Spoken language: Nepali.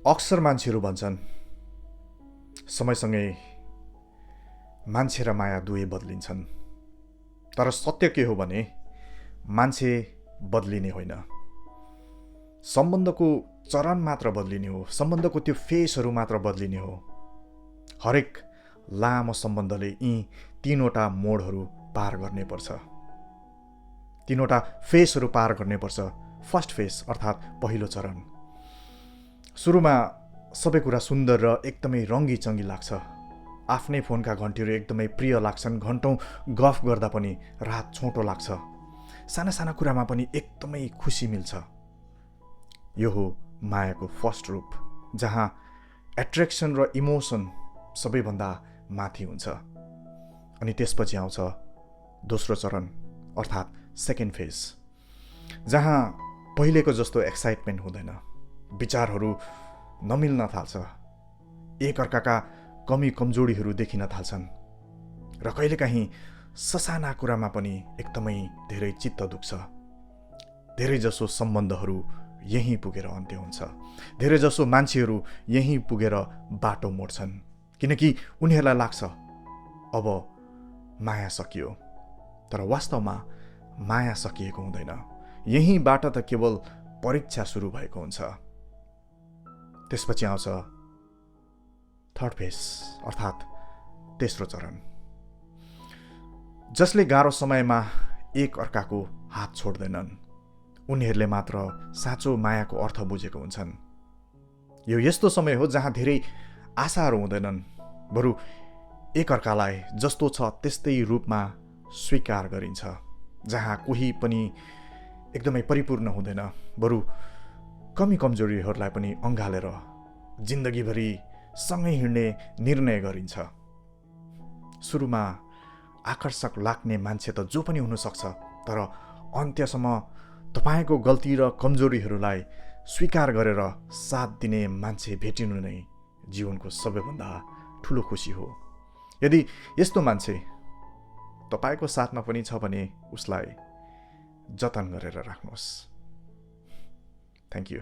अक्सर मान्छेहरू भन्छन् समयसँगै मान्छे र माया दुवै बदलिन्छन्। तर सत्य के हो भने मान्छे बदलिने होइन, सम्बन्धको चरण मात्र बदलिने हो, सम्बन्धको त्यो फेसहरू मात्र बदलिने हो। हरेक लामो सम्बन्धले यी तीनवटा मोडहरू पार गर्नै पर्छ, तीनवटा फेसहरू पार गर्नै पर्छ। फर्स्ट फेस अर्थात् पहिलो चरण। सुरुमा सबै कुरा सुन्दर र एकदमै रङ्गी चङ्गी लाग्छ। आफ्नै फोनका घन्टीहरू एकदमै प्रिय लाग्छन्, घन्टौँ गफ गर्दा पनि रात छोटो लाग्छ, साना साना कुरामा पनि एकदमै खुसी मिल्छ। यो हो मायाको फर्स्ट रूप, जहाँ एट्र्याक्सन र इमोसन सबैभन्दा माथि हुन्छ। अनि त्यसपछि आउँछ दोस्रो चरण अर्थात् सेकेन्ड फेज, जहाँ पहिलेको जस्तो एक्साइटमेन्ट हुँदैन, विचारहरू नमिल्न थाल्छ, एकअर्काका कमी कमजोरीहरू देखिन थाल्छन् र कहिलेकाहीँ ससाना कुरामा पनि एकदमै धेरै चित्त दुख्छ। धेरैजसो सम्बन्धहरू यहीँ पुगेर अन्त्य हुन्छ, धेरैजसो मान्छेहरू यहीँ पुगेर बाटो मोड्छन्, किनकि उनीहरूलाई लाग्छ अब माया सकियो। तर वास्तवमा माया सकिएको हुँदैन, यहीँबाट त केवल परीक्षा सुरु भएको हुन्छ। त्यसपछि आउँछ थर्ड फेज अर्थात् तेस्रो चरण, जसले गाह्रो समयमा एक अर्काको हात छोड्दैनन्, उनीहरूले मात्र साँचो मायाको अर्थ बुझेको हुन्छन्। यो यस्तो समय हो जहाँ धेरै आशाहरू हुँदैनन्, बरु एकअर्कालाई जस्तो छ त्यस्तै रूपमा स्वीकार गरिन्छ, जहाँ कोही पनि एकदमै परिपूर्ण हुँदैन, बरु कमी कमजोरीहरूलाई पनि अँगालेर जिन्दगीभरि सँगै हिँड्ने निर्णय गरिन्छ। सुरुमा आकर्षक लाग्ने मान्छे त जो पनि हुनसक्छ, तर अन्त्यसम्म तपाईँको गल्ती र कमजोरीहरूलाई स्वीकार गरेर साथ दिने मान्छे भेटिनु नै जीवनको सबैभन्दा ठुलो खुसी हो। यदि यस्तो मान्छे तपाईँको साथमा पनि छ भने उसलाई जतन गरेर राख्नुहोस्। Thank you.